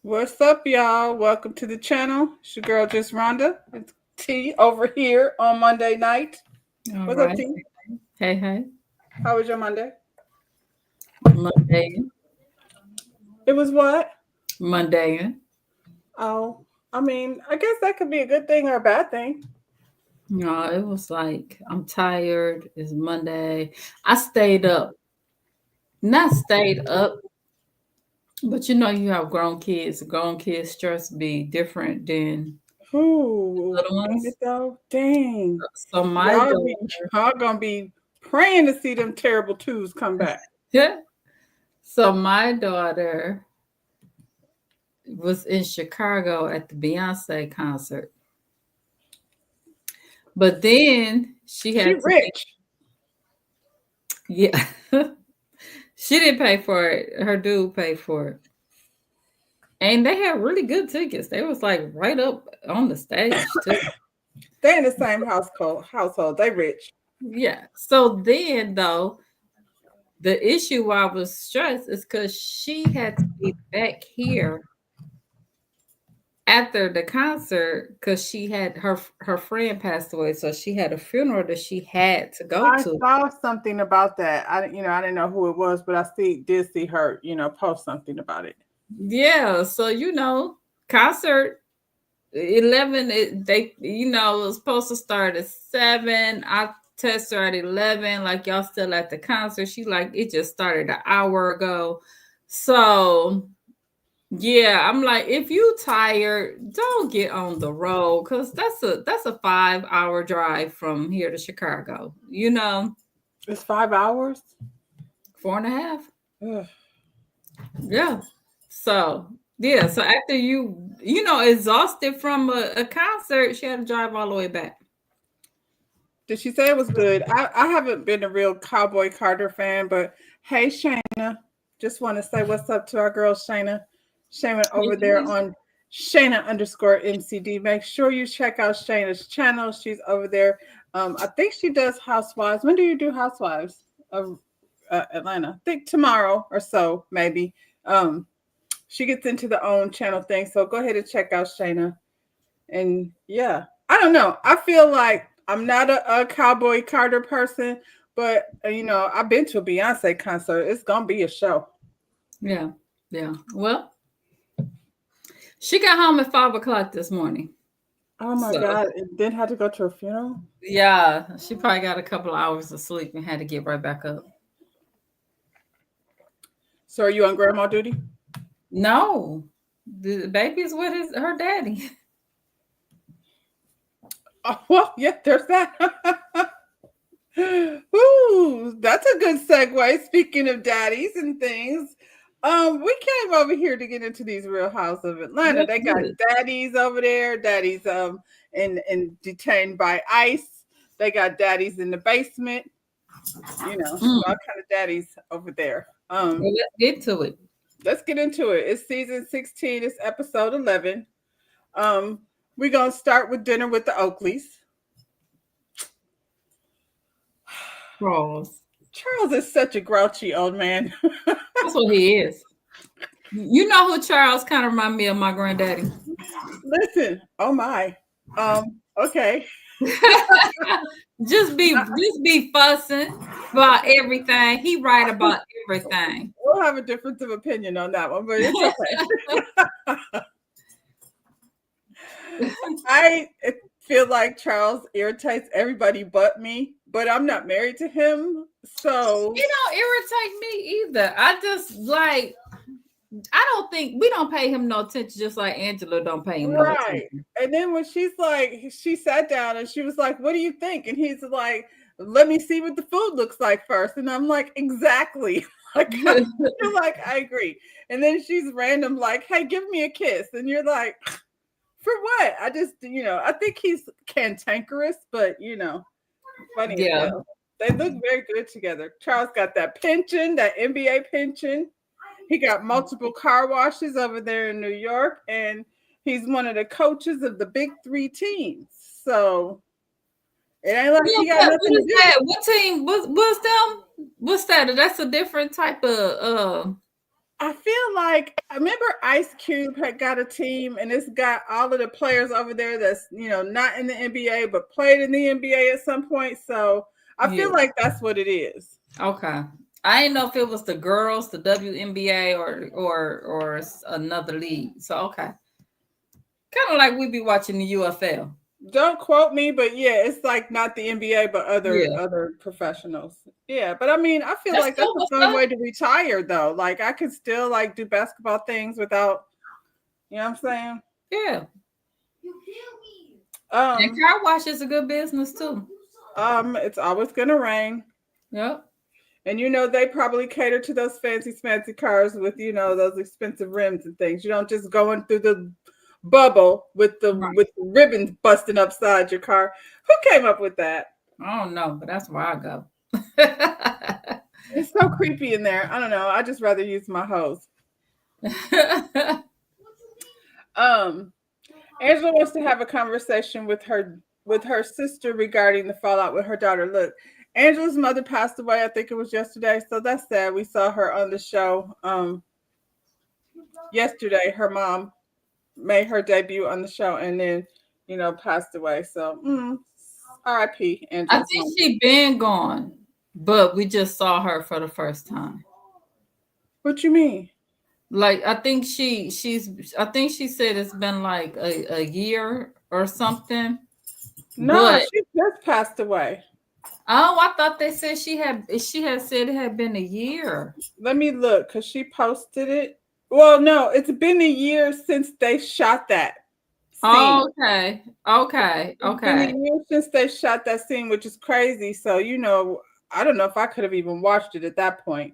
What's up, y'all? Welcome to the channel. It's your girl, Just Rhonda. It's T over here on Monday night. All What's up, right. T? Hey. How was your Monday? Monday. It was what? Monday. Oh, I mean, I guess that could be a good thing or a bad thing. No, it was like I'm tired. It's Monday. I stayed up. Not stayed up, but you have grown kids. Grown kids stress be different than Ooh, little ain't ones. it though? Dang. So my Y'all be daughter, y'all gonna be praying to see them terrible twos come back. so my daughter was in Chicago at the Beyonce concert. But then she She had to be, rich. yeah. She didn't pay for it. Her dude paid for it. And they had really good tickets. They was like right up on the stage too. They in the same household. They rich. Yeah. So then though, the issue why I was stressed is because she had to be back here after the concert because she had her friend passed away. So she had a funeral that she had to go I to. saw something about that. I didn't know who it was, but I did see her, post something about it. Yeah. So concert 11 they it was supposed to start at 7. I test her at 11, like y'all still at the concert. She like it just started an hour ago. So yeah, I'm like, if you tired, don't get on the road because that's a 5-hour drive from here to Chicago. It's 5 hours. 4.5. Ugh. Yeah. So yeah, so after exhausted from a concert, she had to drive all the way back. Did she say it was good? I haven't been a real Cowboy Carter fan, but hey, Shayna, just want to say what's up to our girl Shayna. Shayna over there on Shayna underscore MCD. Make sure you check out Shayna's channel. She's over there. I think she does Housewives. When do you do Housewives of Atlanta? I think tomorrow or so, maybe. Um, she gets into the own channel thing. So go ahead and check out Shayna. And yeah, I don't know. I feel like I'm not a Cowboy Carter person, but I've been to a Beyonce concert. It's gonna be a show. Yeah. Yeah. Well, she got home at 5 o'clock this morning. Oh my So God! And then had to go to a funeral. yeah, she probably got a couple of hours of sleep and had to get right back up. So are you on grandma duty? No, the baby's with her daddy. Oh well, yeah. There's that. Ooh, that's a good segue. Speaking of daddies and things, we came over here to get into these Real House of Atlanta. That's They got good. daddies over there. Daddies in detained by ICE. They got daddies in the basement. Mm. All kind of daddies over there. Well, let's get to it. Let's get into it. It's season 16. It's episode 11. Um, we're gonna start with dinner with the Oakleys. Pause. Charles is such a grouchy old man. That's what he is. You know who Charles kind of remind me of my granddaddy. Listen, oh my. Okay. just be fussing about everything. He right about everything. We'll have a difference of opinion on that one, but it's okay. I feel like Charles irritates everybody but me, but I'm not married to him. So He don't irritate me either. I just like I don't think we don't pay him no attention, just like Angela don't pay him no right. attention. And then when she sat down and she was like, "What do you think?" And he's like, "Let me see what the food looks like first." And I'm like, "Exactly." Like I feel like I agree. And then she's random like, "Hey, give me a kiss." And you're like, "For what?" I just, I think he's cantankerous, but funny as Yeah. hell. They look very good together. Charles got that pension, that NBA pension. He got multiple car washes over there in New York, and he's one of the coaches of the Big Three teams. So it ain't like Yeah, he got what nothing to is do. that? What team? What's them? What's that? That's a different type of I feel like I remember Ice Cube had got a team, and it's got all of the players over there that's not in the NBA but played in the NBA at some point. So I Yeah. feel like that's what it is. Okay. I didn't know if it was the girls, the WNBA, or another league. So okay. Kind of like we be watching the UFL. Don't quote me, but yeah, it's like not the NBA, but Yeah. other professionals. Yeah, but I mean, I feel That's like that's still a what's fun up. way to retire, though. Like I could still like do basketball things without, you know what I'm saying? Yeah. And Um, car wash is a good business too. it's always gonna rain. Yep. And they probably cater to those fancy cars with those expensive rims and things. You don't just going through the bubble with the ribbons busting upside your car. Who came up with that? I don't know, but that's where I go. It's so creepy in there. I don't know. I just rather use my hose. Angela wants to have a conversation with her sister regarding the fallout with her daughter. Look, Angela's mother passed away. I think it was yesterday. So that's sad. We saw her on the show. Yesterday, her mom made her debut on the show and then, passed away. So, R.I.P. Angela's I think mom. she been gone, but we just saw her for the first time. What you mean? Like I think she said it's been like a year or something. No, but, she just passed away. Oh, I thought they said she had said it had been a year. Let me look because she posted it. Well, no, it's been a year since they shot that scene. Oh, okay. It's been a year since they shot that scene, which is crazy. So, I don't know if I could have even watched it at that point.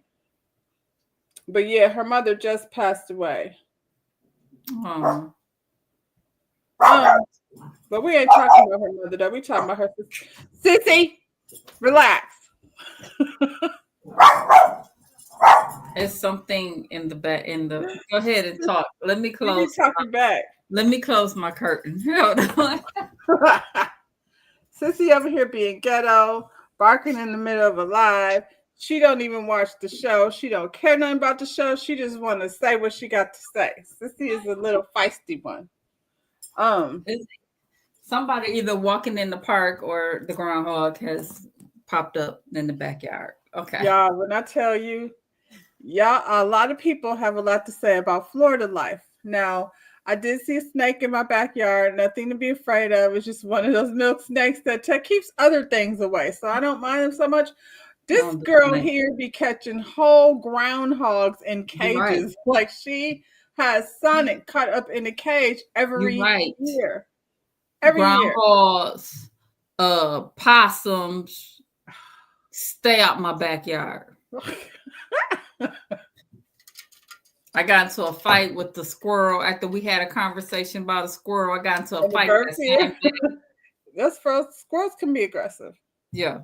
But yeah, her mother just passed away. Oh. But we ain't talking about her mother, though. We talking about her sister. Sissy, relax. It's something in the back. Go ahead and talk. Let me close. Back. Let me close my curtain. Hold on. Sissy over here being ghetto, barking in the middle of a live. She don't even watch the show. She don't care nothing about the show. She just want to say what she got to say. Sissy is a little feisty one. Somebody either walking in the park or the groundhog has popped up in the backyard. Okay. Y'all, when I tell you, a lot of people have a lot to say about Florida life. Now, I did see a snake in my backyard. Nothing to be afraid of. It's just one of those milk snakes that keeps other things away. So I don't mind them so much. This girl here be catching whole groundhogs in cages. Right. Like she has Sonic caught up in a cage every year. Every groundhogs, possums, stay out my backyard. I got into a fight with the squirrel after we had a conversation about a squirrel. I got into a fight. Squirrels can be aggressive. Yeah.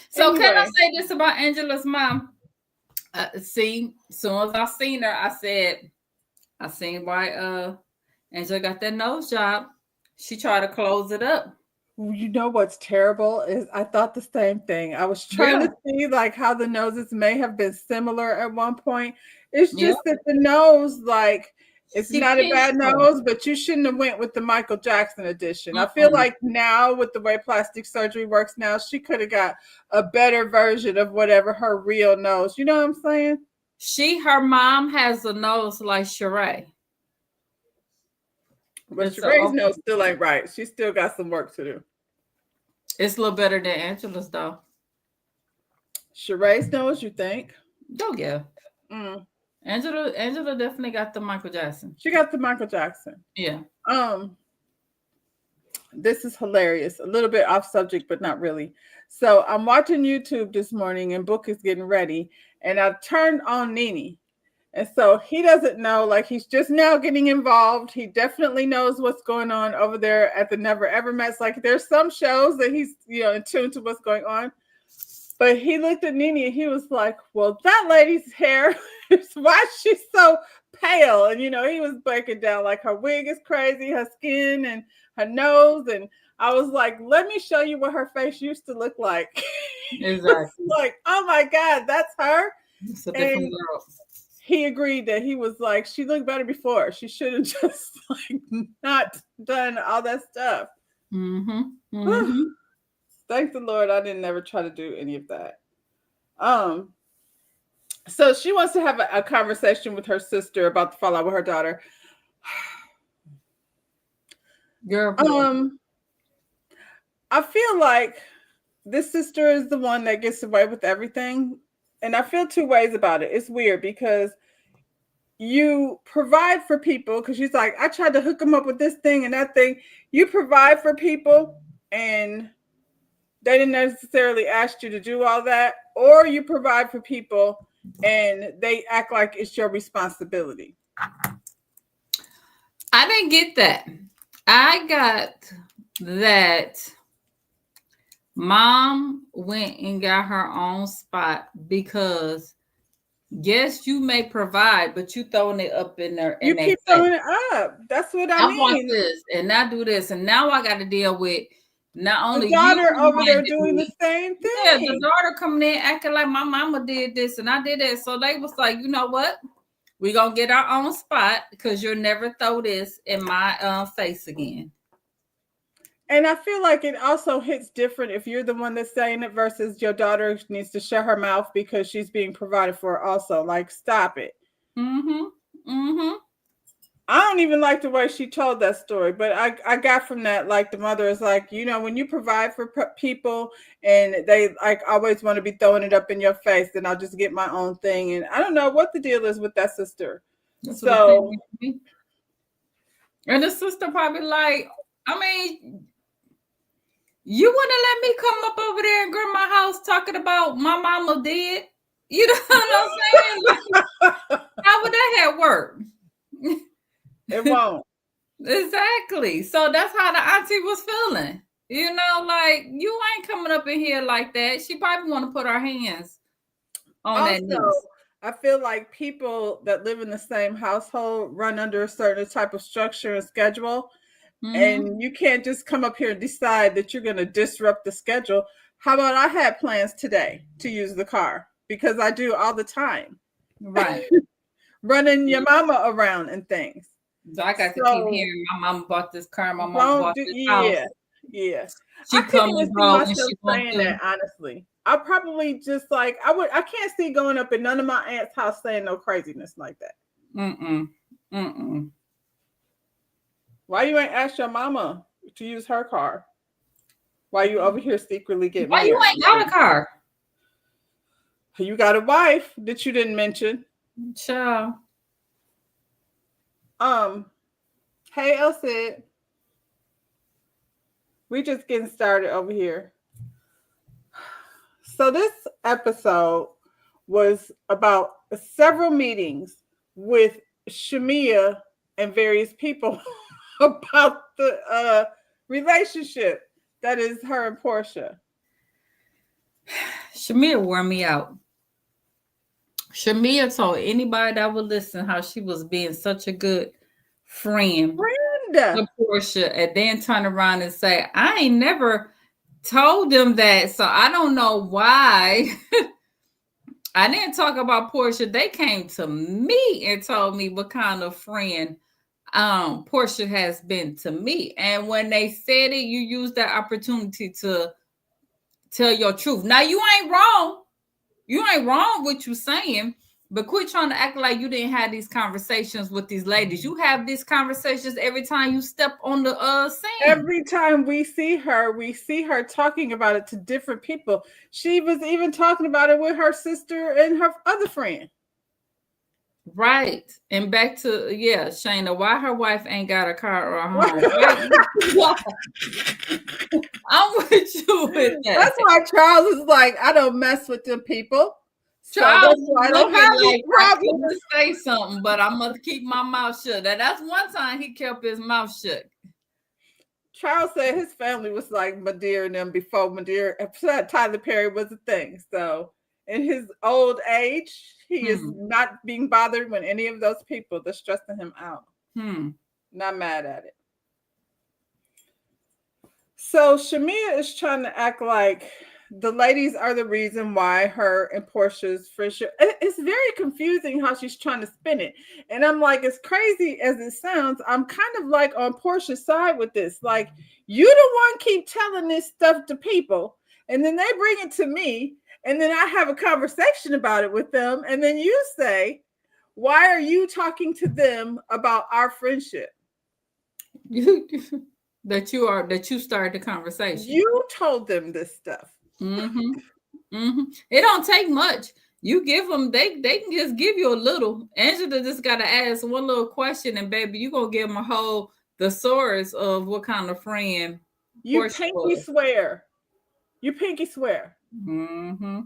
So anyway. Can I say this about Angela's mom? See, as soon as I seen her, I seen why Angela got that nose job. She tried to close it up. You know what's terrible is I thought the same thing. I was trying to see like how the noses may have been similar at one point. It's just that the nose, like, it's not a bad nose, but you shouldn't have went with the Michael Jackson edition. I feel like now with the way plastic surgery works now, she could have got a better version of whatever her real nose. You know what I'm saying? Her mom has a nose like Sheree. But Sheree's nose still ain't right. She still got some work to do. It's a little better than Angela's, though. Sheree's nose, you think? Oh, yeah. Angela definitely got the Michael Jackson. She got the Michael Jackson. Yeah. This is hilarious. A little bit off subject, but not really. So I'm watching YouTube this morning and Book is getting ready. And I turned on Nene. And so he doesn't know, like he's just now getting involved. He definitely knows what's going on over there at the Never Ever Mets. Like there's some shows that he's, in tune to what's going on. But he looked at Nene and he was like, well, that lady's hair, why is she so pale? And, he was breaking down like her wig is crazy, her skin and her nose. And I was like, let me show you what her face used to look like. Exactly. Like, oh my God, that's her. It's a different girl. he agreed that he was like, she looked better before. She should have just like not done all that stuff. Mm-hmm. Mm-hmm. Thank the Lord I didn't ever try to do any of that. So she wants to have a conversation with her sister about the fallout with her daughter. Girl, I feel like this sister is the one that gets away with everything. And I feel two ways about it. It's weird because you provide for people, because she's like, I tried to hook them up with this thing and that thing. You provide for people and they didn't necessarily ask you to do all that, or you provide for people and they act like it's your responsibility. I didn't get that. I got that mom went and got her own spot because yes, you may provide, but you throwing it up in there. You keep throwing it up. That's what I mean. Want this and I do this, and now I got to deal with not only the daughter over there doing the same thing. Yeah, the daughter coming in acting like my mama did this and I did that. So they was like, you know what? We're gonna get our own spot because you'll never throw this in my face again. And I feel like it also hits different if you're the one that's saying it versus your daughter needs to shut her mouth because she's being provided for also. Like, stop it. Mm-hmm. Mm-hmm. I don't even like the way she told that story, but I got from that, like, the mother is like, you know, when you provide for people and they like always want to be throwing it up in your face, then I'll just get my own thing. And I don't know what the deal is with that sister. That's so, and the sister probably like, I mean, you wouldn't let me come up over there in grandma's house talking about my mama did. You know what I'm saying? How would that have worked? It won't. Exactly. So that's how the auntie was feeling. You know, like, you ain't coming up in here like that. She probably want to put her hands on that news. I feel like people that live in the same household run under a certain type of structure and schedule. Mm-hmm. And you can't just come up here and decide that you're going to disrupt the schedule. How about I had plans today to use the car because I do all the time. Right. Running your mama around and things. So I got to keep hearing my mama bought this car, my mama bought this house. Yeah. She couldn't see myself saying that, honestly. I probably just like I can't see going up in none of my aunt's house saying no craziness like that. Why you ain't asked your mama to use her car? Why you over here secretly getting married? Why you ain't got a car? You got a wife that you didn't mention. Sure. Hey, Elsie. We just getting started over here. So this episode was about several meetings with Shamia and various people about the relationship that is her and Portia. Shamia wore me out. Shamia told anybody that would listen how she was being such a good friend to Portia, and then turn around and say, I ain't never told them that, so I don't know why. I didn't talk about Portia. They came to me and told me what kind of friend Portia has been to me. And when they said it, you used that opportunity to tell your truth. Now, you ain't wrong. You ain't wrong what you're saying, but quit trying to act like you didn't have these conversations with these ladies. You have these conversations every time you step on the scene. Every time we see her talking about it to different people. She was even talking about it with her sister and her other friend. Right. And back to, Shayna, why her wife ain't got a car or a home? I'm with you with that. That's why Charles is like, I don't mess with them people. Charles, so I couldn't say something, but I'm gonna keep my mouth shut. And that's one time he kept his mouth shut. Charles said his family was like Madeira and them before Madeira. Tyler Perry was a thing. So in his old age, he is not being bothered when any of those people are stressing him out. Not mad at it. So Shamia is trying to act like the ladies are the reason why her and Portia's friendship. It's very confusing how she's trying to spin it. And I'm like, as crazy as it sounds, I'm kind of like on Portia's side with this. Like, you the one keep telling this stuff to people, and then they bring it to me, and then I have a conversation about it with them, and then you say, why are you talking to them about our friendship? That you started the conversation. You told them this stuff. Mm-hmm. Mm-hmm. It don't take much. You give them, they can just give you a little. Angela just gotta ask one little question, and baby, you gonna give them a whole thesaurus of what kind of friend. You pinky swear. You pinky swear. Mm-hmm.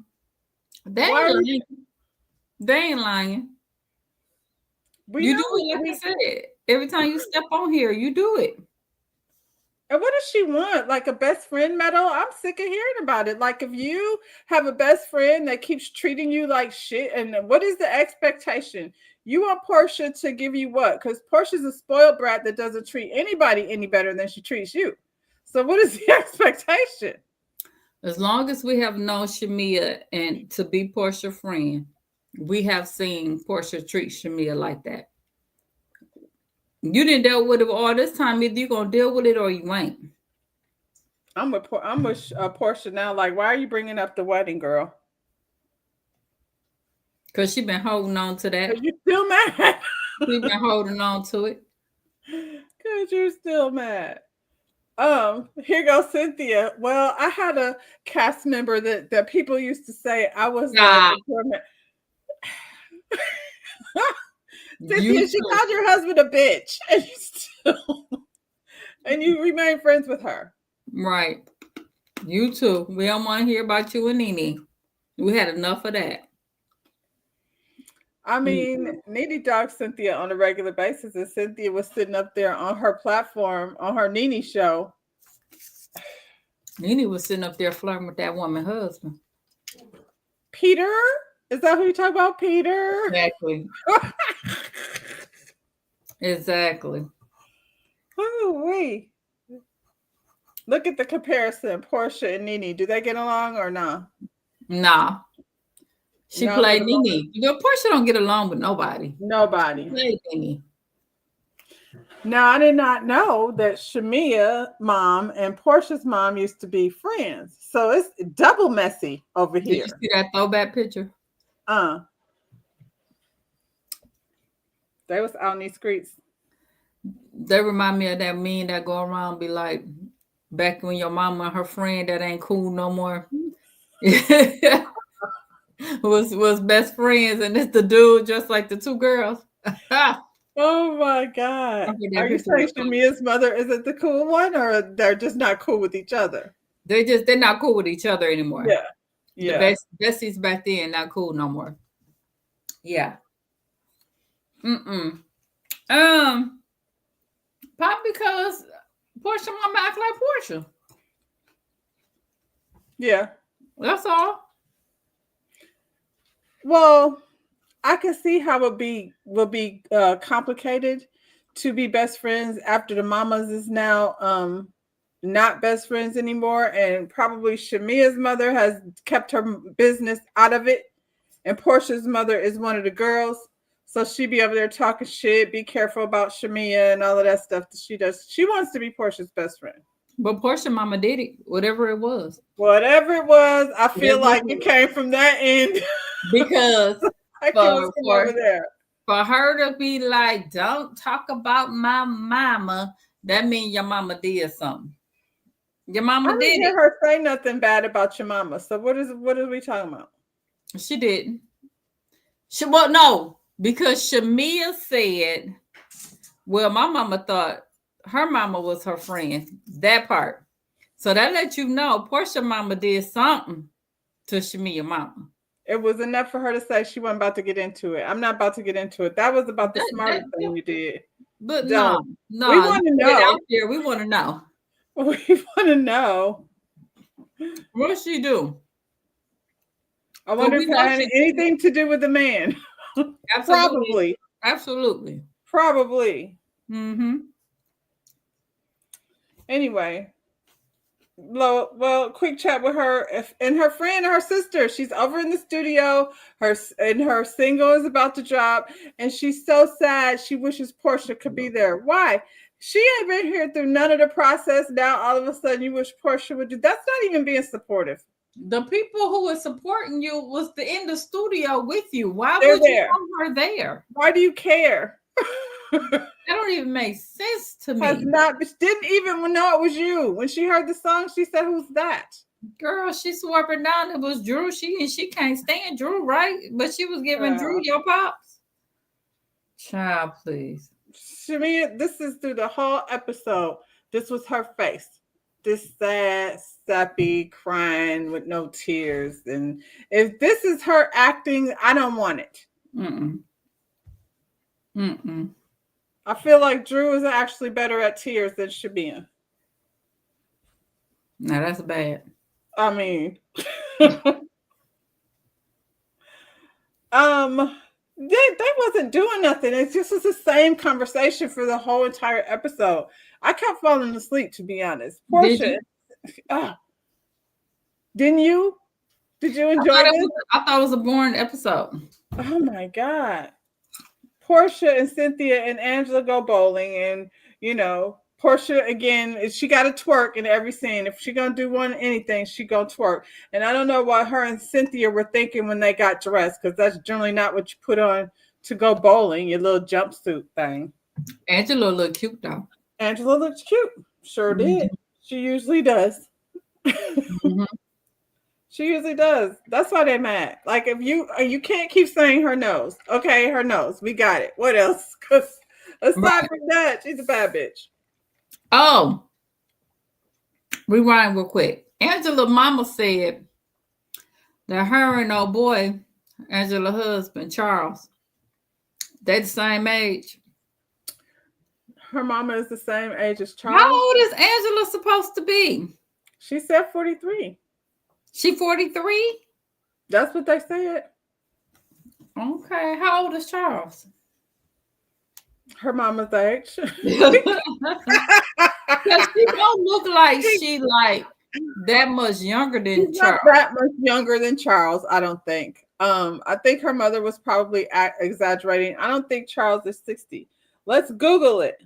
They ain't lying. You do it like I said. Every time you step on here, you do it. And what does she want? Like a best friend medal? I'm sick of hearing about it. Like if you have a best friend that keeps treating you like shit, and what is the expectation? You want Portia to give you what? Because Portia's a spoiled brat that doesn't treat anybody any better than she treats you. So what is the expectation? As long as we have known Shamia and to be Portia's friend, we have seen Portia treat Shamia like that. You didn't deal with it all this time. Either you're gonna deal with it or you ain't. I'm with Portia now. Like, why are you bringing up the wedding, girl? Because she been holding on to that. You still mad? She been holding on to it. Because you're still mad. Here goes Cynthia. Well, I had a cast member that people used to say I was like. Cynthia, she called your husband a bitch, and you remain friends with her. Right. You too. We don't want to hear about you and Nene. We had enough of that. I mean, Nene dogged Cynthia on a regular basis, and Cynthia was sitting up there on her platform on her Nene show. Nene was sitting up there flirting with that woman's husband. Peter? Is that who you talk about, Peter? Exactly. Exactly. Oh, wait. Look at the comparison, Portia and Nene. Do they get along or not? Nah. She played Nene. Portia don't get along with nobody. Nobody. She played Nene. Now, I did not know that Shamia's mom and Portia's mom used to be friends. So it's double messy over here. Did you see that throwback picture? They was out in these streets. They remind me of that meme that go around be like, back when your mama and her friend that ain't cool no more was best friends, and it's the dude just like the two girls. Oh my God. Are you saying Shamia's mother isn't the cool one, or they're just not cool with each other? They're not cool with each other anymore. Yeah. Yeah. The besties back then not cool no more. Yeah. Probably because Portia mama act like Portia. Yeah. That's all. Well, I can see how it will be complicated to be best friends after the mamas is now not best friends anymore, and probably Shamia's mother has kept her business out of it, and Portia's mother is one of the girls, so she be over there talking shit. Be careful about Shamia and all of that stuff that she does. She wants to be Portia's best friend. But Portia mama did it, whatever it was. Whatever it was, I feel like it came from that end. Because over there. For her to be like, don't talk about my mama, that means your mama did something. Your mama I didn't hear her say nothing bad about your mama. So what are we talking about? She didn't. No, because Shamia said, well, my mama thought her mama was her friend. That part. So that lets you know Portia mama did something to Shamia mama. It was enough for her to say she wasn't about to get into it. I'm not about to get into it. That was about the smartest thing you did. But no. We want to know. We want to know. We want to know. What she do? I wonder if it had anything to do with the man. Absolutely. Absolutely. Probably. Mm-hmm. Anyway, Well, quick chat with her and her friend, her sister. She's over in the studio. Her single is about to drop, and she's so sad. She wishes Portia could be there. Why? She ain't been here through none of the process. Now all of a sudden you wish Portia would do. That's not even being supportive. The people who were supporting you was in the studio with you. Why They're would you there. want her there? Why do you care? That don't even make sense to Has me. not didn't even know it was you. When she heard the song, she said, "Who's that?" Girl, she swore up and down it was Drew. She can't stand Drew, right? But she was giving Drew your pops. Child, please. Shamia, this is through the whole episode. This was her face. This sad, sappy, crying with no tears. And if this is her acting, I don't want it. I feel like Drew is actually better at tears than Shamia. No, that's bad. I mean, they wasn't doing nothing. It just was the same conversation for the whole entire episode. I kept falling asleep, to be honest. Portia, didn't you? Did you enjoy it? I thought it was a boring episode. Oh my God. Portia and Cynthia and Angela go bowling, and Portia again, she got to twerk in every scene. If she gonna do anything, she gonna twerk. And I don't know what her and Cynthia were thinking when they got dressed, because that's generally not what you put on to go bowling, your little jumpsuit thing. Angela looked cute though. Angela looks cute. Sure did. She usually does. She usually does. That's why they're mad. Like, if you can't keep saying her nose. Okay, her nose. We got it. What else? Because aside from that, she's a bad bitch. Oh, rewind real quick. Angela's mama said that her and old boy, Angela's husband, Charles, they're the same age. Her mama is the same age as Charles. How old is Angela supposed to be? She said 43. She 43? That's what they said. Okay. How old is Charles? Her mama's age. Because she don't look like she like that much younger than Charles. Not that much younger than Charles, I don't think. I think her mother was probably exaggerating. I don't think Charles is 60. Let's Google it.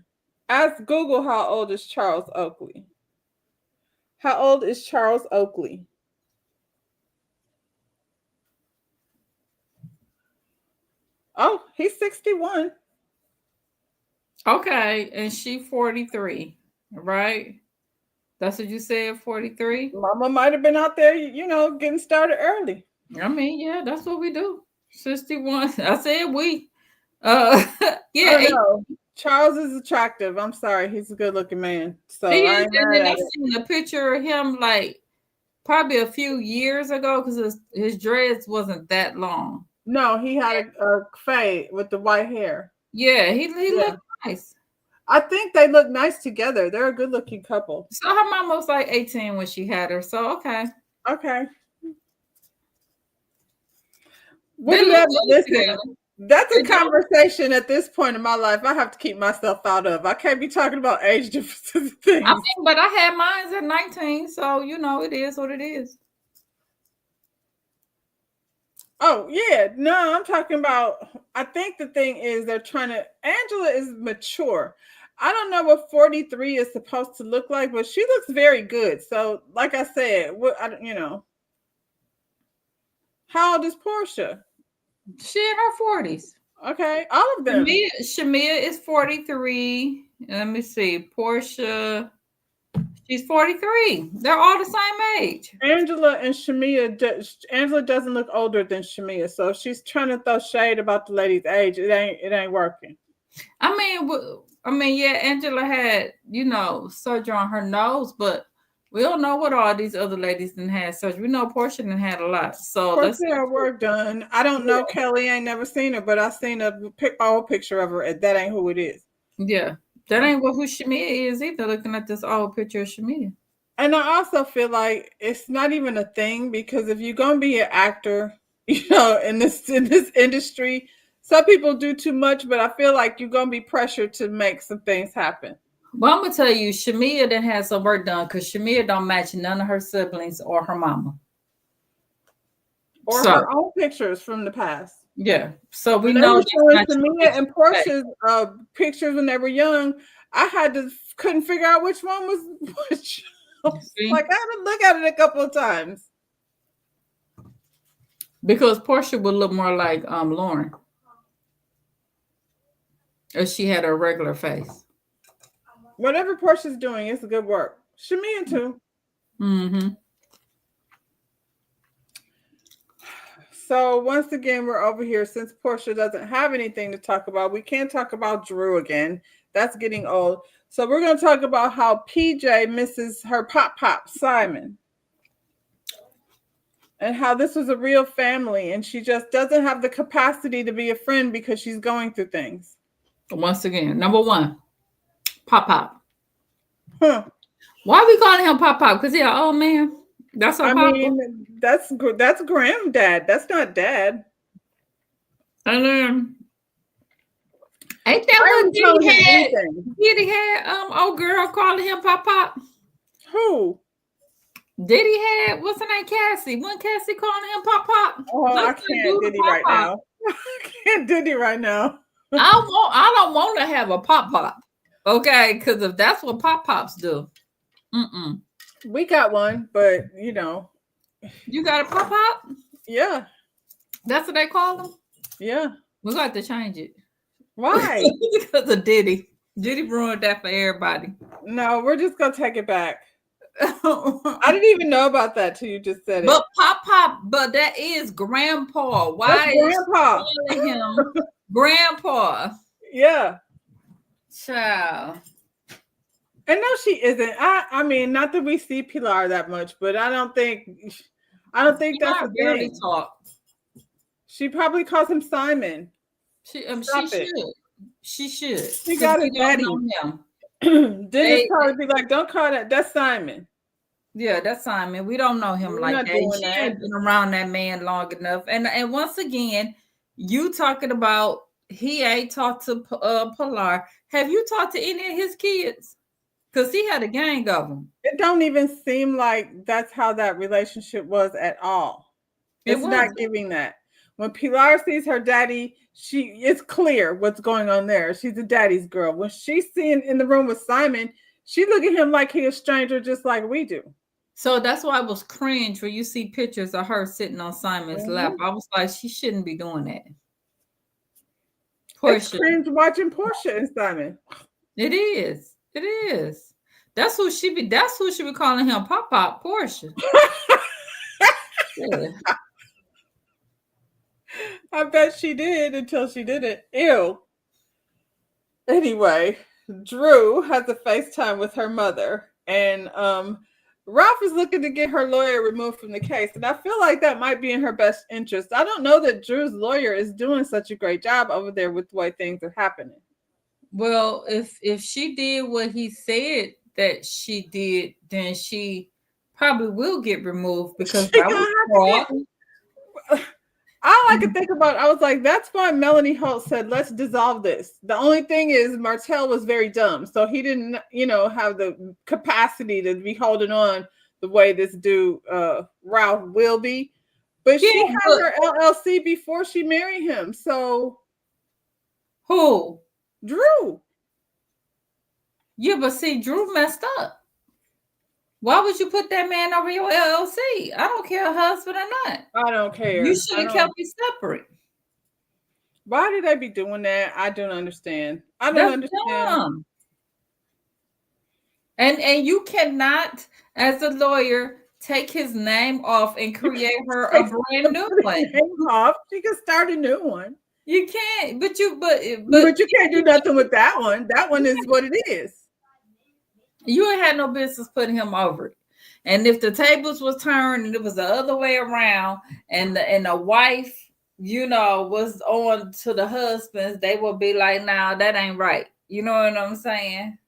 Ask Google, how old is Charles Oakley? How old is Charles Oakley? Oh, he's 61. Okay, and she 43, right? That's what you said, 43? Mama might have been out there, getting started early. I mean, yeah, that's what we do. 61. I said we. Yeah. No. Charles is attractive. I'm sorry. He's a good-looking man. So I seen a picture of him like probably a few years ago because his dreads wasn't that long. No, he had a fade with the white hair. Yeah, he looked nice. I think they look nice together. They're a good-looking couple. So her mom was like 18 when she had her. So okay. Listen, that's a conversation at this point in my life I have to keep myself out of. I can't be talking about age differences things. I mean, but I had mine at 19, so it is what it is. Oh, yeah. No, I'm talking about, I think the thing is Angela is mature. I don't know what 43 is supposed to look like, but she looks very good. So, like I said, how old is Portia? She in her 40s. Okay, all of them. Shamia is 43. Let me see. Portia, she's 43. They're all the same age. Angela and Shamia, Angela doesn't look older than Shamia. So if she's trying to throw shade about the lady's age, it ain't working. I mean, yeah, Angela had, surgery on her nose, but we don't know what all these other ladies didn't have surgery. We know Portia didn't have a lot. So Portia had work done. I don't know. Kelly ain't never seen her, but I seen a old picture of her. That ain't who it is. Yeah. That ain't who Shamia is either, looking at this old picture of Shamia. And I also feel like it's not even a thing, because if you're going to be an actor, in this industry, some people do too much, but I feel like you're going to be pressured to make some things happen. Well, I'm gonna tell you, Shamia done had some work done because Shamia don't match none of her siblings or her mama. Or So her own pictures from the past. yeah, so we When they know were that's showing not your Samia picture and today. Portia's pictures when they were young, couldn't figure out which one was which. See? Like I had to look at it a couple of times. Because Portia would look more like Lauren if she had a regular face. Whatever Portia's doing, it's good work. Shamia too. Mm-hmm. So once again, we're over here. Since Portia doesn't have anything to talk about, we can't talk about Drew again. That's getting old. So we're going to talk about how PJ misses her pop Simon, and how this was a real family, and she just doesn't have the capacity to be a friend because she's going through things. Once again, number one, Pop. Huh. Why are we calling him Pop? Because he's an old man. That's our Papa. mean, that's granddad. That's not dad. And ain't that what Diddy had? Diddy had old girl calling him Pop. Who? Diddy had, what's her name? Cassie. Wasn't Cassie calling him Pop? Oh, I can't Diddy right now. I can't Diddy right now. I don't want to have a Pop. Okay, because if that's what Pops do. We got one, but you know. You got a Pop? Yeah. That's what they call them? Yeah. We're going to have to change it. Why? Because of Diddy. Diddy ruined that for everybody. No, we're just going to take it back. I didn't even know about that till you just said it. But Pop, but that is Grandpa. Why is Grandpa calling him Grandpa? Yeah. Child. And no, she isn't. I mean, not that we see Pilar that much, but I don't think that's a thing. Talk. She probably calls him Simon. She should. She got a daddy. Dennis probably be like, "Don't call that. That's Simon." Yeah, that's Simon. We don't know him like that. She ain't been around that man long enough. And once again, you talking about he ain't talked to Pilar. Have you talked to any of his kids? Because he had a gang of them. It don't even seem like that's how that relationship was at all. It's not giving that. When Pilar sees her daddy, it's clear what's going on there. She's a daddy's girl. When she's seeing in the room with Simon, she look at him like he's a stranger, just like we do. So that's why I was cringe when you see pictures of her sitting on Simon's lap. I was like, she shouldn't be doing that. Portia. It's cringe watching Portia and Simon. It is. It is. That's who she be calling him Pop Portia. Yeah. I bet she did until she didn't. Ew. Anyway, Drew has a FaceTime with her mother, and Ralph is looking to get her lawyer removed from the case, and I feel like that might be in her best interest. I don't know that Drew's lawyer is doing such a great job over there with the way things are happening. Well, if she did what he said that she did, then she probably will get removed because that was fraud. All I could think about, I was like, that's why Melanie Holt said, let's dissolve this. The only thing is Martell was very dumb. So he didn't, have the capacity to be holding on the way this dude, Ralph, will be. But she had her LLC before she married him. So. Who? Drew. Yeah, but see, Drew messed up. Why would you put that man over your LLC? I don't care, husband or not. I don't care. You should have kept it separate. Why did they be doing that? I don't understand. I don't understand. Dumb. And you cannot, as a lawyer, take his name off and create her a brand new one. She can start a new one. You can't, but you can't do nothing with that one. That one is what it is. You ain't had no business putting him over it. And if the tables was turned and it was the other way around, and the wife, was on to the husbands, they would be like, "Nah, that ain't right." You know what I'm saying?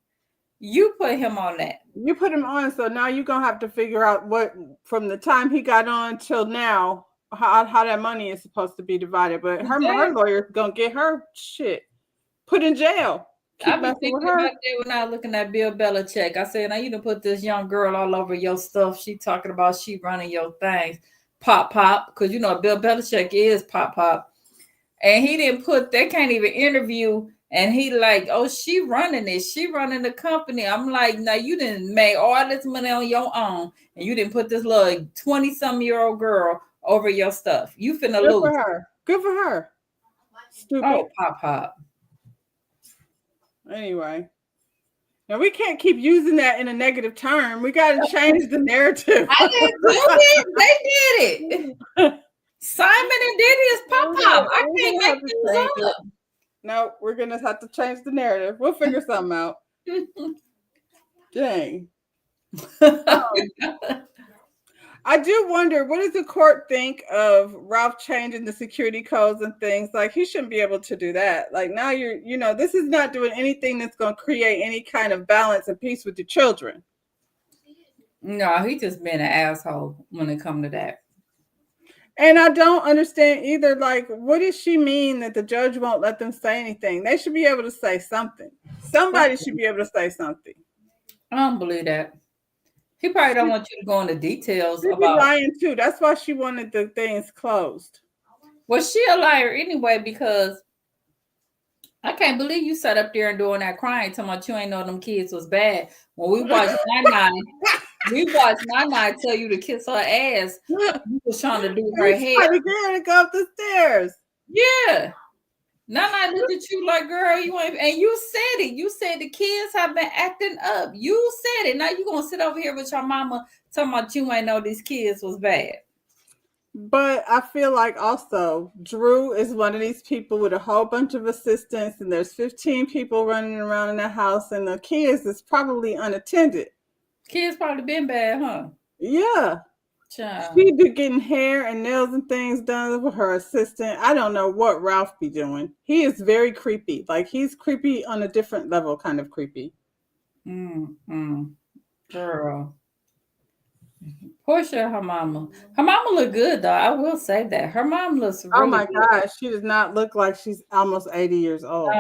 You put him on that. You put him on, so now you're gonna have to figure out what from the time he got on till now, how that money is supposed to be divided. But her lawyer's gonna get her shit put in jail. keep I've been messing with thinking her. about that when I was looking at Bill Belichick. I said, now you done put this young girl all over your stuff. She talking about she running your things. Pop, because you know Bill Belichick is pop. And he didn't put, they can't even interview. And he like, oh, she running it. She running the company. I'm like, now you didn't make all this money on your own. And you didn't put this little 20-some-year-old girl over your stuff. You finna Good lose. for her. Good for her. Stupid. Oh, pop. Anyway. Now we can't keep using that in a negative term. We got to change the narrative. I didn't do it. They did it. Simon and Diddy is pop. I can't make this up. No, we're gonna have to change the narrative. We'll figure something out. Dang. I do wonder, what does the court think of Ralph changing the security codes and things? Like, he shouldn't be able to do that. Like, now this is not doing anything that's going to create any kind of balance and peace with the children. No, he just been an asshole when it comes to that. And I don't understand either. Like, what does she mean that the judge won't let them say anything? They should be able to say something. Somebody should be able to say something. I don't believe that. He probably don't want you to go into details She'd about. Be lying too. That's why she wanted the things closed. Well, she a liar anyway, because I can't believe you sat up there and doing that crying, talking about you ain't know them kids was bad. When we watched Nine tell you to kiss her ass. You was trying to do her hair. Trying to get her to go up the stairs. Yeah. Nine looked at you like, girl, you ain't, and you said it. You said the kids have been acting up. You said it. Now you gonna sit over here with your mama talking about you ain't know these kids was bad. But I feel like also Drew is one of these people with a whole bunch of assistants, and there's 15 people running around in the house, and the kids is probably unattended. Kids probably been bad, huh? Yeah. Child. She be getting hair and nails and things done with her assistant. I don't know what Ralph be doing. He is very creepy. Like, he's creepy on a different level, kind of creepy. Girl. Portia, her mama. Her mama look good, though. I will say that. Her mom looks really Oh my good. gosh. She does not look like she's almost 80 years old.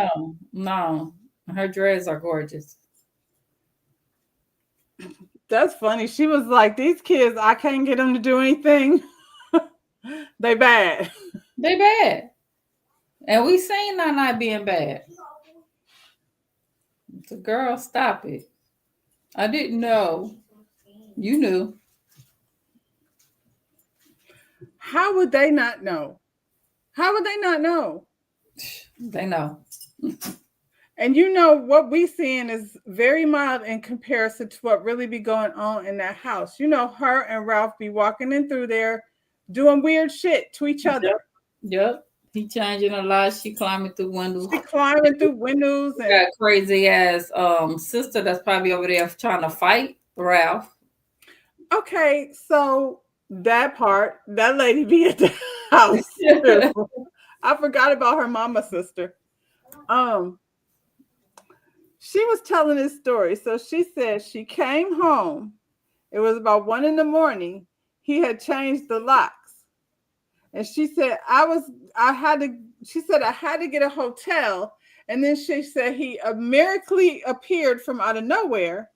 No. Her dreads are gorgeous. That's funny. She was like, these kids, I can't get them to do anything. They bad. They bad. And we seen Nana being bad. The girl, stop it. I didn't know. You knew. How would they not know? How would they not know? They know. And you know what we seeing is very mild in comparison to what really be going on in that house. You know, her and Ralph be walking in through there doing weird shit to each other. Yep. He changing a lot. She climbing through windows. She climbing through windows. And got crazy ass sister that's probably over there trying to fight Ralph. Okay, so that part, that lady be at the house. I forgot about her mama sister. She was telling this story. So she said she came home. It was about 1 a.m. He had changed the locks. And she said, I had to get a hotel. And then she said he miraculously appeared from out of nowhere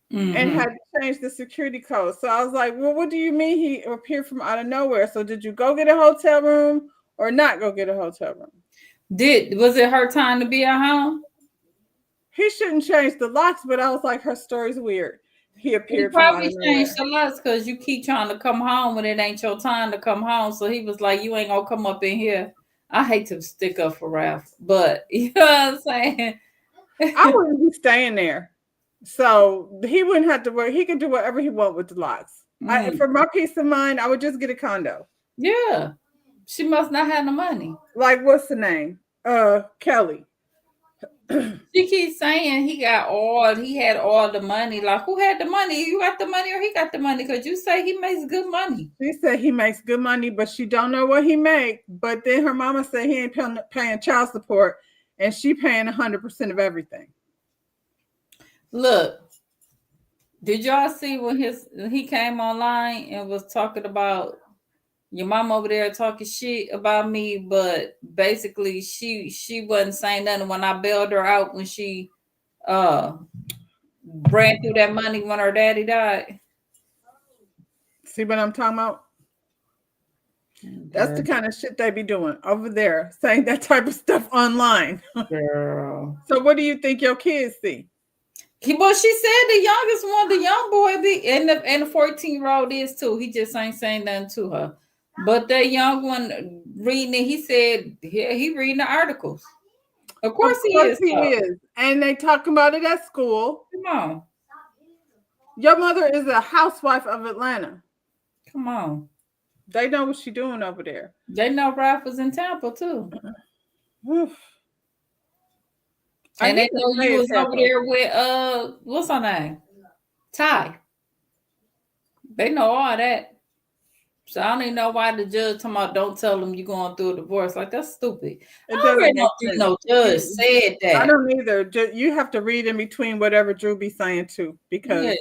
and had to change the security code. So I was like, well, what do you mean he appeared from out of nowhere? So did you go get a hotel room or not go get a hotel room? Was it her time to be at home? He shouldn't change the locks, but I was like, her story's weird. He appeared from probably changed the locks because you keep trying to come home when it ain't your time to come home. So he was like, you ain't gonna come up in here. I hate to stick up for Ralph, but you know what I'm saying? I wouldn't be staying there. So he wouldn't have to work. He could do whatever he wants with the locks. For my peace of mind, I would just get a condo. Yeah. She must not have the money. Like, what's the name? Kelly. She keeps saying he had all the money. Like, who had the money? You got the money or he got the money? Because you say he makes good money. She said he makes good money, but she don't know what he make. But then her mama said he ain't paying child support, and she paying 100% of everything. Look, did y'all see when he came online and was talking about your mom over there talking shit about me, but basically she wasn't saying nothing when I bailed her out when she uh ran through that money when her daddy died. See what I'm talking about? That's the kind of shit they be doing over there, saying that type of stuff online. Girl. So what do you think your kids see? Well, she said the youngest one, the young boy, and the 14-year-old is too. He just ain't saying nothing to her. But that young one reading it, he said he reading the articles. Of course he is. And they talking about it at school. Come on. Your mother is a housewife of Atlanta. Come on. They know what she's doing over there. They know Ralph was in Tampa too. Oof. And they know you was over there with what's her name? Ty. They know all that. So I don't even know why the judge talking about don't tell them you're going through a divorce. Like, that's stupid. I already don't think no judge said that. I don't either. You have to read in between whatever Drew be saying too, because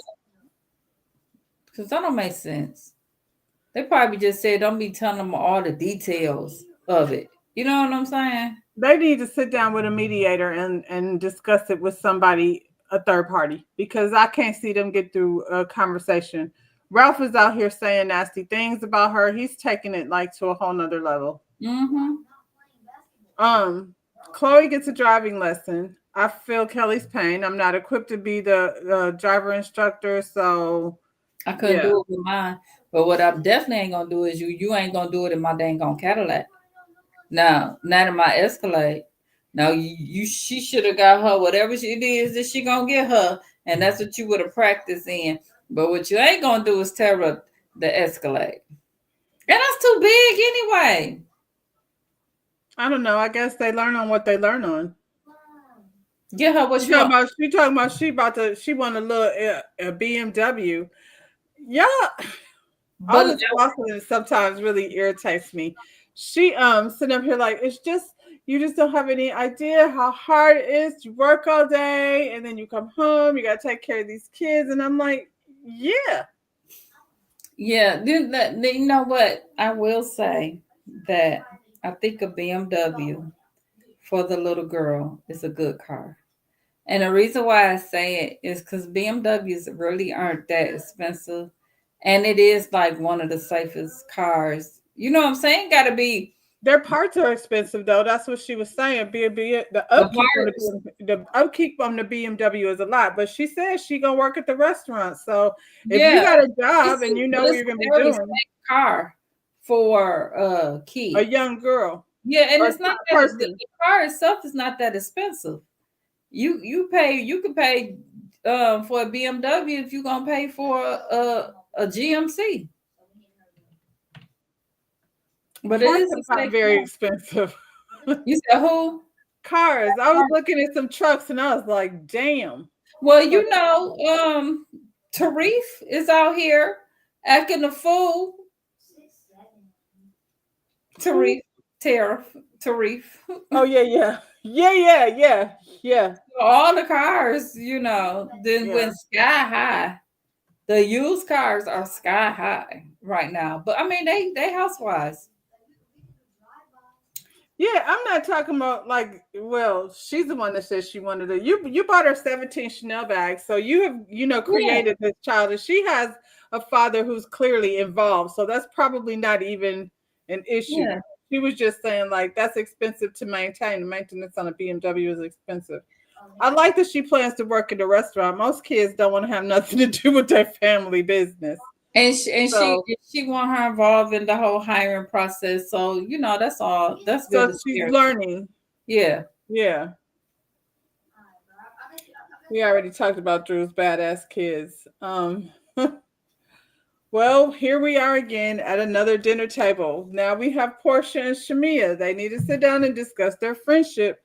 that don't make sense. They probably just said don't be telling them all the details of it. You know what I'm saying? They need to sit down with a mediator and discuss it with somebody, a third party, because I can't see them get through a conversation. Ralph is out here saying nasty things about her. He's taking it like to a whole nother level. Chloe gets a driving lesson. I feel Kelly's pain. I'm not equipped to be the driver instructor, so I couldn't do it with mine. But what I definitely ain't gonna do is you ain't gonna do it in my dang on Cadillac. No, not in my Escalade. No, she should have got her whatever it is that she gonna get her, and that's what you would have practiced in. But what you ain't gonna do is tear up the Escalade. And that's too big anyway. I don't know. I guess they learn on what they learn on. Get her what she talking about. She want a little a BMW. Yeah. All this talking sometimes really irritates me. She sitting up here like you just don't have any idea how hard it is to work all day, and then you come home, you gotta take care of these kids, and I'm like, yeah. You know what? I will say that I think a BMW for the little girl is a good car. And the reason why I say it is because BMWs really aren't that expensive. And it is like one of the safest cars. You know what I'm saying? Gotta be. Their parts are expensive though. That's what she was saying. The upkeep on the BMW is a lot. But she says she gonna work at the restaurant. So if you got a job and you know what you're gonna be doing, car for kids, a young girl. Yeah, and it's not that the car itself is not that expensive. You can pay for a BMW if you're gonna pay for a GMC. But it is not very expensive. You said who? Cars. I was looking at some trucks and I was like, damn. Well, you know, Tarif is out here acting a fool. Tarif. Oh yeah. All the cars, you know, then went sky high. The used cars are sky high right now. But I mean, they housewives. Yeah, I'm not talking about like, well, she's the one that says she wanted to. You bought her 17 Chanel bags, so you have created this child, and she has a father who's clearly involved. So that's probably not even an issue. Yeah. She was just saying like that's expensive to maintain. The maintenance on a BMW is expensive. I like that she plans to work in a restaurant. Most kids don't want to have nothing to do with their family business. And she want her involved in the whole hiring process. So, you know, that's all. That's good. So she's learning. Yeah. Yeah. We already talked about Drew's badass kids. Well, here we are again at another dinner table. Now we have Portia and Shamia. They need to sit down and discuss their friendship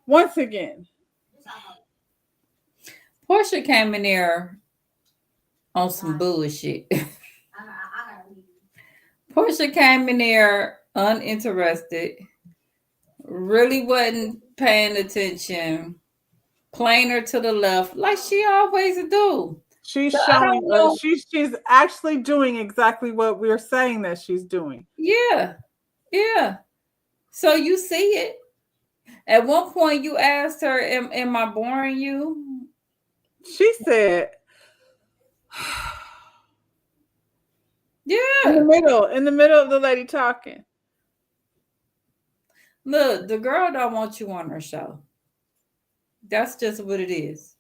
once again. Portia came in there on some bullshit. Portia came in there uninterested, really wasn't paying attention, playing her to the left like she always do. She's So I showing don't know. she's actually doing exactly what we're saying that she's doing. Yeah, yeah. So you see it. At one point, you asked her, "Am I boring you?" She said Yeah. in the middle of the lady talking. Look, the girl don't want you on her show. That's just what it is.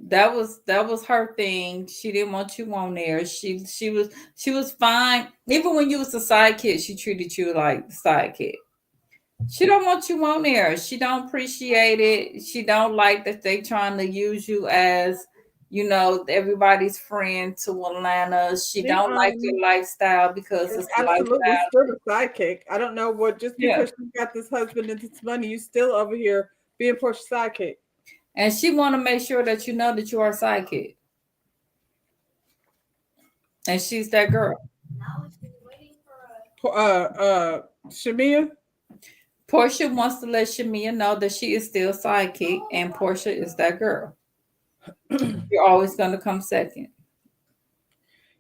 That was her thing. She didn't want you on there. She was fine. Even when you was a sidekick, she treated you like the sidekick. She don't want you on there. She don't appreciate it. She don't like that they trying to use you as, everybody's friend to Atlanta. She She don't like your lifestyle because is it's the absolutely lifestyle. still the sidekick. I don't know what just Yeah. because she got this husband and this money, you still over here being Portia's sidekick. And she want to make sure that you know that you are a sidekick. And she's that girl. Shamia. Portia wants to let Shamia know that she is still sidekick, and Portia is that girl. You're always going to come second.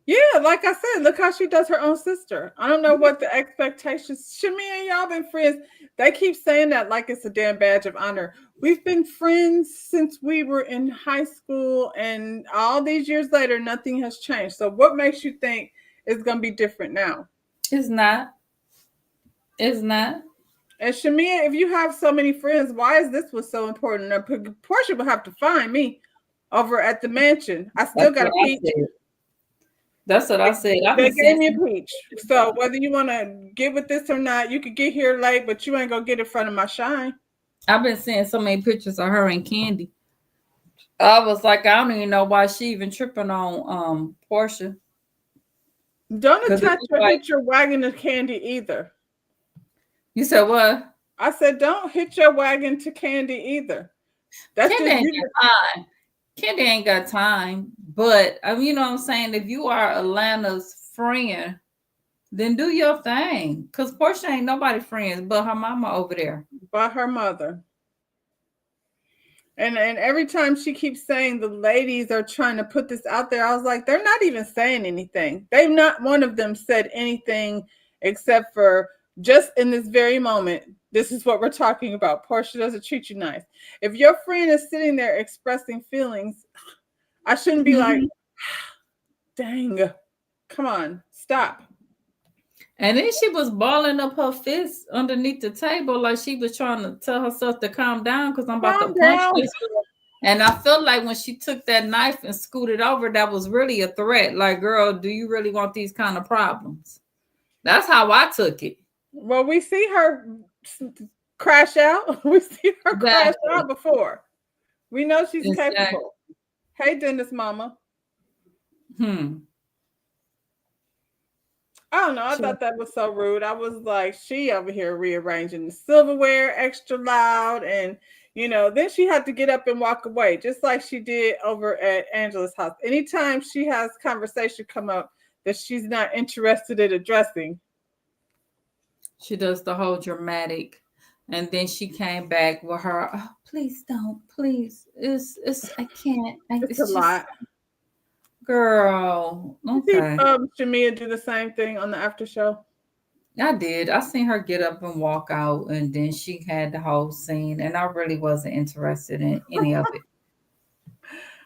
Yeah, like I said, look how she does her own sister. I don't know what the expectations. Shamia and y'all been friends. They keep saying that like it's a damn badge of honor. We've been friends since we were in high school, and all these years later, nothing has changed. So, what makes you think it's going to be different now? It's not. It's not. And Shamia, if you have so many friends, why is this one so important? Now, Portia will have to find me over at the mansion. I still got a peach. That's what I said. They gave me a peach. So whether you want to get with this or not, you could get here late, but you ain't gonna get in front of my shine. I've been seeing so many pictures of her and Candy. I was like, I don't even know why she even tripping on Portia. Don't attach or hit your wagon to Candy either. You said what? I said don't hit your wagon to Candy either. That's Candy just ain't got time. Candy ain't got time. But you know what I'm saying? If you are Atlanta's friend, then do your thing. Because Portia ain't nobody friends but her mama over there. But her mother. And every time she keeps saying the ladies are trying to put this out there, I was like, they're not even saying anything. They've not one of them said anything except for just in this very moment. This is what we're talking about. Portia doesn't treat you nice. If your friend is sitting there expressing feelings, I shouldn't be like, dang, come on, stop. And then she was balling up her fists underneath the table like she was trying to tell herself to calm down because I'm about to punch this. And I felt like when she took that knife and scooted over, that was really a threat. Like, girl, do you really want these kind of problems? That's how I took it. Well, we see her crash out. We see her crash out before. We know she's capable. Hey, Dennis mama. I don't know. I thought that was so rude. I was like, she over here rearranging the silverware extra loud. And, then she had to get up and walk away, just like she did over at Angela's house. Anytime she has conversation come up that she's not interested in addressing, she does the whole dramatic. And then she came back with her, oh, please don't, please. It's I can't. It's a lot. Girl, okay. Shamia do the same thing on the after show? I did. I seen her get up and walk out, and then she had the whole scene, and I really wasn't interested in any of it.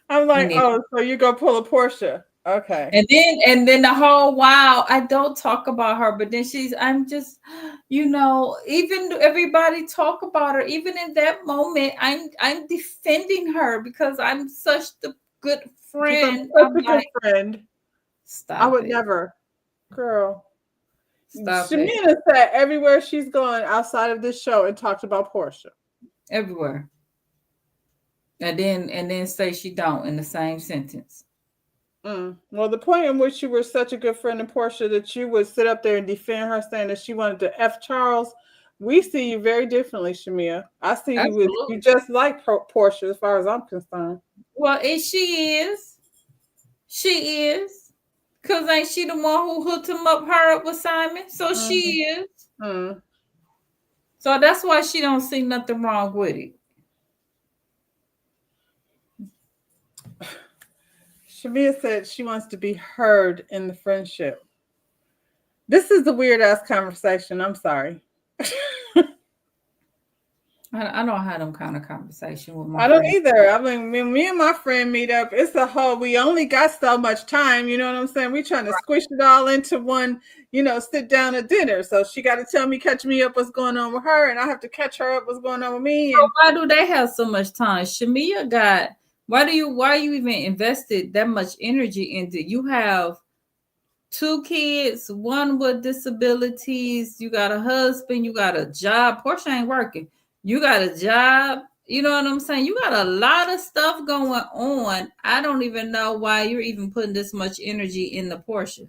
I'm like, so you go pull a Portia. Okay. And then the whole while I don't talk about her, but then I'm just, even everybody talk about her, even in that moment, I'm defending her because I'm such the good friend. I'm such a good friend. Stop. I would never. Girl. Stop. Shamina said everywhere she's gone outside of this show and talked about Portia. Everywhere. And then say she don't in the same sentence. Well, the point in which you were such a good friend of Portia that you would sit up there and defend her saying that she wanted to F Charles, we see you very differently, Shamia. I see you just like Portia as far as I'm concerned. Well, she is. She is. Because ain't she the one who hooked her up with Simon? So she is. So that's why she don't see nothing wrong with it. Shamia said she wants to be heard in the friendship. This is a weird ass conversation. I'm sorry. I don't have them kind of conversation with my I don't friends. either. I mean, when me and my friend meet up, it's a whole, we only got so much time. You know what I'm saying? We trying to squish it all into one, sit down at dinner. So she got to tell me, catch me up what's going on with her. And I have to catch her up what's going on with me. So And why do they have so much time? Shamia got, why you even invested that much energy into? You have 2 kids, one with disabilities, you got a husband, you got a job. Portia ain't working. You got a job. You know what I'm saying? You got a lot of stuff going on. I don't even know why you're even putting this much energy into Portia.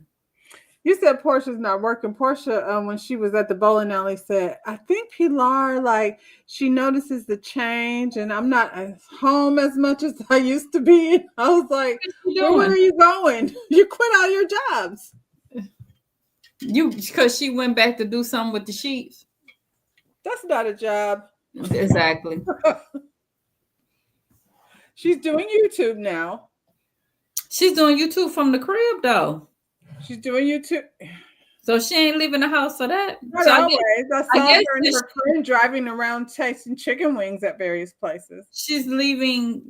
you said Portia's not working. Portia, when she was at the bowling alley, said, I think Pilar, like, she notices the change and I'm not at home as much as I used to be. And I was like, What you well, where doing? are you going? You quit all your jobs. Because she went back to do something with the sheets. That's not a job. Exactly. She's doing YouTube now. She's doing YouTube from the crib though. She's doing YouTube. So she ain't leaving the house for that. Not So always. I saw guess her and her friend driving around tasting chicken wings at various places. she's leaving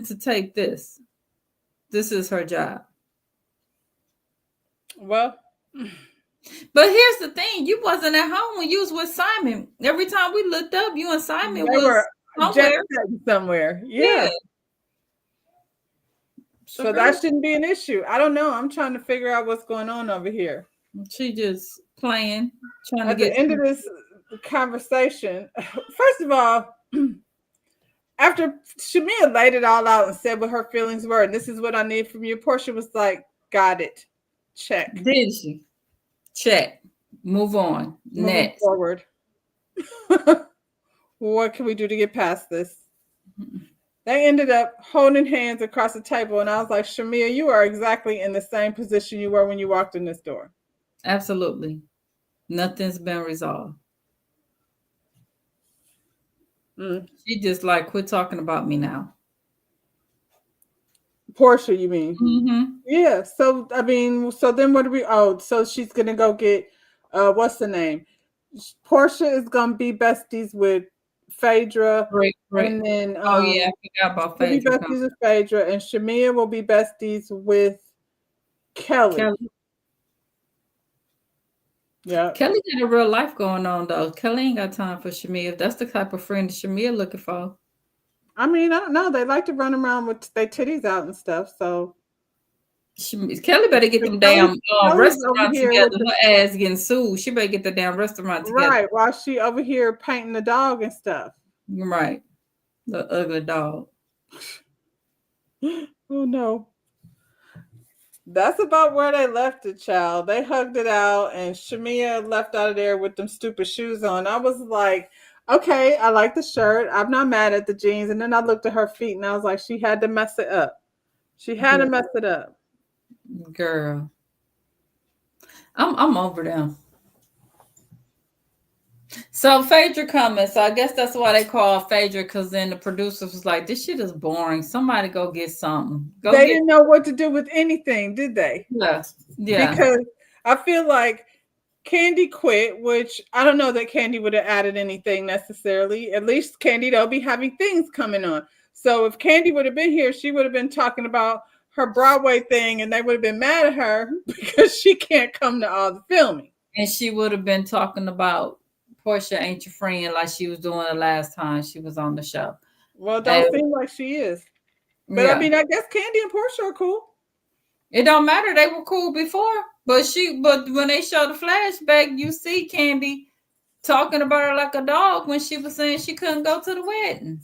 to take this. This is her job. Well, but here's the thing: you wasn't at home when you was with Simon. Every time we looked up, you and Simon were somewhere. Yeah. So that shouldn't be an issue. I don't know. I'm trying to figure out what's going on over here. She just playing, trying at to get. At the end of this conversation, first of all, after Shamia laid it all out and said what her feelings were, and this is what I need from you, Portia was like, got it. Check. Did she? Check. Move on. Next. Forward. What can we do to get past this? They ended up holding hands across the table, and I was like, Shamia, you are exactly in the same position you were when you walked in this door. Absolutely. Nothing's been resolved. She just like, quit talking about me now. Portia, you mean? Mm-hmm. Yeah. So, I mean, so then what do we, so she's going to go get, what's the name? Portia is going to be besties with Phaedra. Right. And then, I forgot about Phaedra. Be besties with Phaedra, and Shamia will be besties with Kelly. Yeah. Kelly got a real life going on though. Kelly ain't got time for Shamia. That's the type of friend Shamia looking for. I mean, I don't know. They like to run around with their titties out and stuff. So Kelly better get them damn restaurants together. Her ass getting sued. She better get the damn restaurant together. Right. While she over here painting the dog and stuff. Right. The ugly dog. Oh no. That's about where they left it, child. They hugged it out, and Shamia left out of there with them stupid shoes on. I was like, okay, I like the shirt. I'm not mad at the jeans. And then I looked at her feet, and I was like, she had to mess it up. She had to mess it up. Girl. I'm over them. So Phaedra coming. So I guess that's why they call Phaedra, because then the producers was like, this shit is boring. Somebody go get something. They didn't know what to do with anything, did they? Yeah. Yeah. Because I feel like Candy quit, which I don't know that Candy would have added anything necessarily. At least Candy, they'll be having things coming on. So if Candy would have been here, she would have been talking about her Broadway thing, and they would have been mad at her because she can't come to all the filming. And she would have been talking about Portia ain't your friend like she was doing the last time she was on the show. Well, it don't seem like she is. But yeah. I mean, I guess Candy and Portia are cool. It don't matter. They were cool before. But when they show the flashback, you see Candy talking about her like a dog when she was saying she couldn't go to the wedding.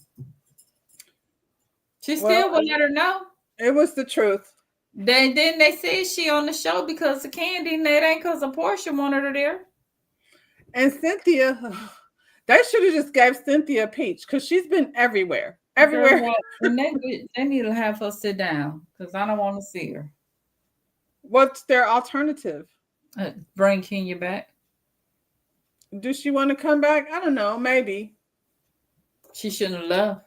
She still would let her know. It was the truth. Then they said she on the show because of Candy, and it ain't because of Portia wanted her there. And Cynthia, they should have just gave Cynthia a peach because she's been everywhere. Everywhere. And they need to have her sit down because I don't want to see her. What's their alternative? Bring Kenya back. Do she want to come back? I don't know. Maybe. She shouldn't have left.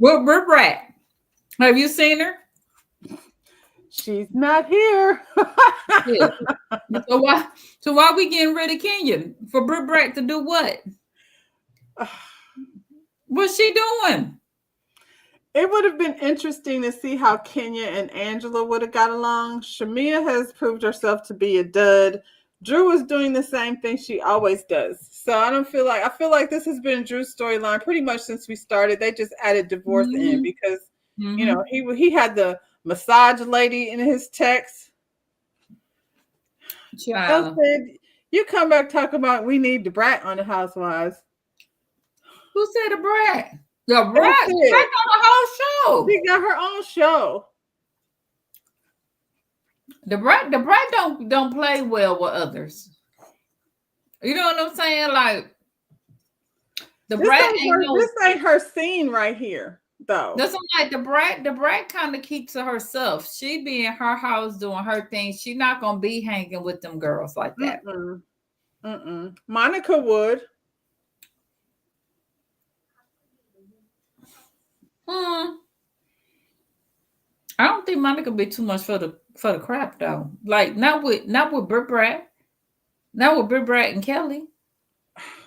We're at. Have you seen her? She's not here. Yeah. So why we getting rid of Kenya? For Britt Brack to do what? What's she doing? It would have been interesting to see how Kenya and Angela would have got along. Shamia has proved herself to be a dud. Drew is doing the same thing she always does. So I feel like this has been Drew's storyline pretty much since we started. They just added divorce in because he had the massage lady in his text. Child. Said, you come back talking about we need the brat on the Housewives. Who said a brat? The brat on the whole show. She got her own show. The brat don't play well with others. You know what I'm saying? Like this ain't her scene right here, though. That's like the brat kind of keeps to herself. She be in her house doing her thing. She not gonna be hanging with them girls like that. Monica would. I don't think Monica be too much for the crap though. Like not with Britt Brack. Not with Britt Brack and Kelly.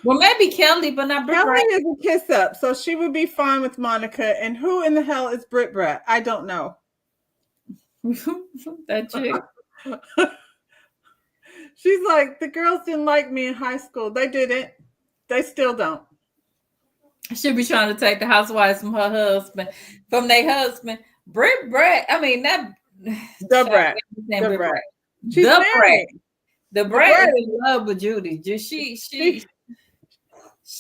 Well, maybe Kelly, but not Britt Brack. Kelly is a kiss up, so she would be fine with Monica. And who in the hell is Britt Brack? I don't know. That chick. She's like, the girls didn't like me in high school. They didn't. They still don't. She'll be trying to take the housewives from their husband. Britt Brack. I mean, that the Brack. She's married. The Brack is in love with Judy. She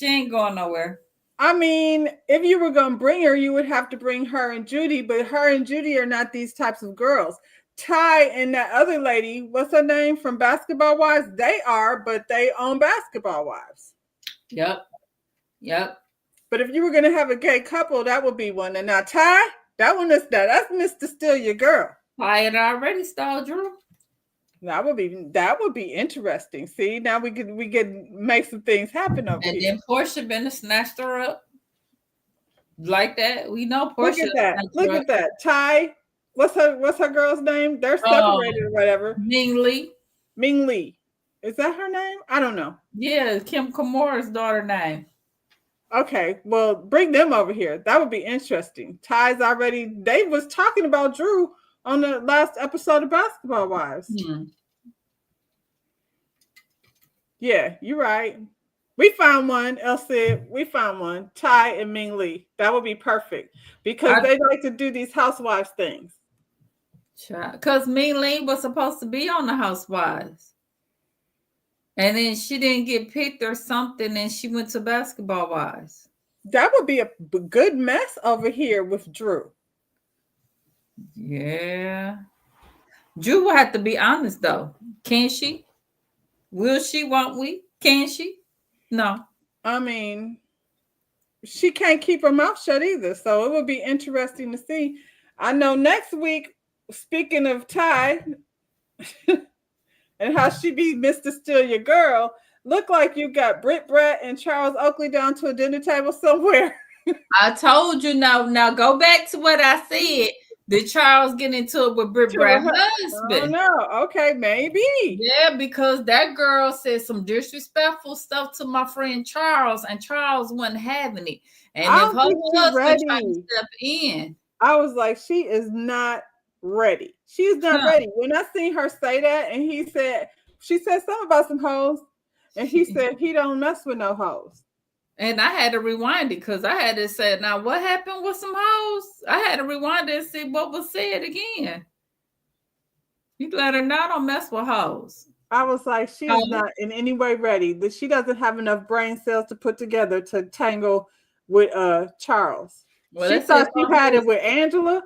ain't going nowhere. I mean, if you were going to bring her, you would have to bring her and Judy, but her and Judy are not these types of girls. Ty and that other lady, what's her name from Basketball Wives? They are, but they own Basketball Wives. Yep. But if you were going to have a gay couple, that would be one. And now Ty, that's Mr. Steal Your Girl. I had already stalled Drew. That would be interesting. See, now we could make some things happen over here. And then Portia been snatched her up like that. We know Portia. Look at that. Ty, what's her girl's name? They're separated or whatever. Ming Lee. Is that her name? I don't know. Yeah, Kim Kamora's daughter name. Okay, well, bring them over here. That would be interesting. Ty's already. They was talking about Drew on the last episode of Basketball Wives. Yeah, you're right. We found one. Elsie, we found one. Ty and Ming Lee. That would be perfect because they like to do these housewives things. Because Ming Lee was supposed to be on the Housewives. And then she didn't get picked or something and she went to Basketball Wives. That would be a good mess over here with Drew. Yeah. Drew will have to be honest though. Can she? Will she? Won't we? Can she? No. I mean, she can't keep her mouth shut either. So it would be interesting to see. I know next week, speaking of Ty and how she be Mr. Steal Your Girl, look like you got Britt Brack and Charles Oakley down to a dinner table somewhere. I told you now go back to what I said. Did Charles get into it with Britt Brack's husband? Oh, no. Okay, maybe. Yeah, because that girl said some disrespectful stuff to my friend Charles, and Charles wasn't having it. And if her husband tried to step in, I was like, she is not ready. She's not ready. When I seen her say that, and she said something about some hoes, and he said he don't mess with no hoes. And I had to rewind it because I had to say, now what happened with some hoes? I had to rewind it and see what was said again. You let her know, don't mess with hoes. I was like, she is not in any way ready. She doesn't have enough brain cells to put together to tangle with Charles. Well, she thought she had it with Angela.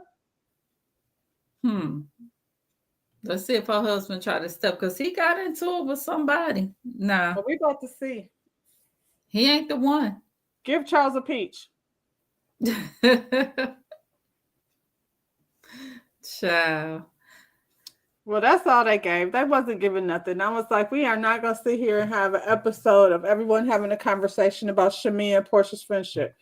Let's see if her husband tried to step because he got into it with somebody. Nah. Well, we about to see. He ain't the one. Give Charles a peach. Child. Well, that's all they gave. They wasn't giving nothing. I was like, we are not going to sit here and have an episode of everyone having a conversation about Shamia and Portia's friendship.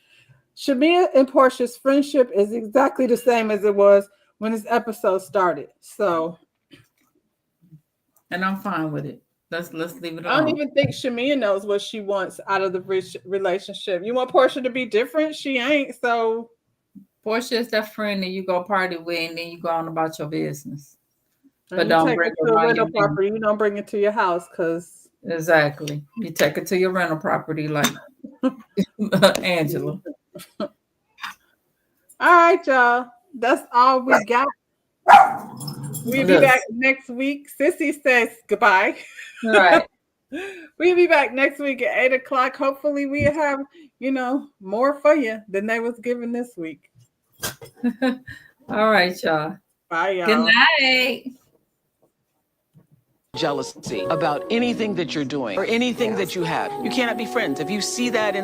Shamia and Portia's friendship is exactly the same as it was when this episode started. So, and I'm fine with it. Let's leave it I don't alone. even think Shamia knows what she wants out of the relationship. You want Portia to be different? She ain't. So, Portia is that friend that you go party with, and then you go on about your business. and But you don't take bring it her to a around rental your name. property. You don't bring it to your house because Exactly. You take it to your rental property like Angela. All right, y'all. That's all we got. We'll be back next week. Sissy says goodbye. Right. We'll be back next week at 8:00. Hopefully, we have, more for you than they was giving this week. All right, y'all. Bye, y'all. Good night. Jealousy about anything that you're doing or anything that you have. You cannot be friends. If you see that in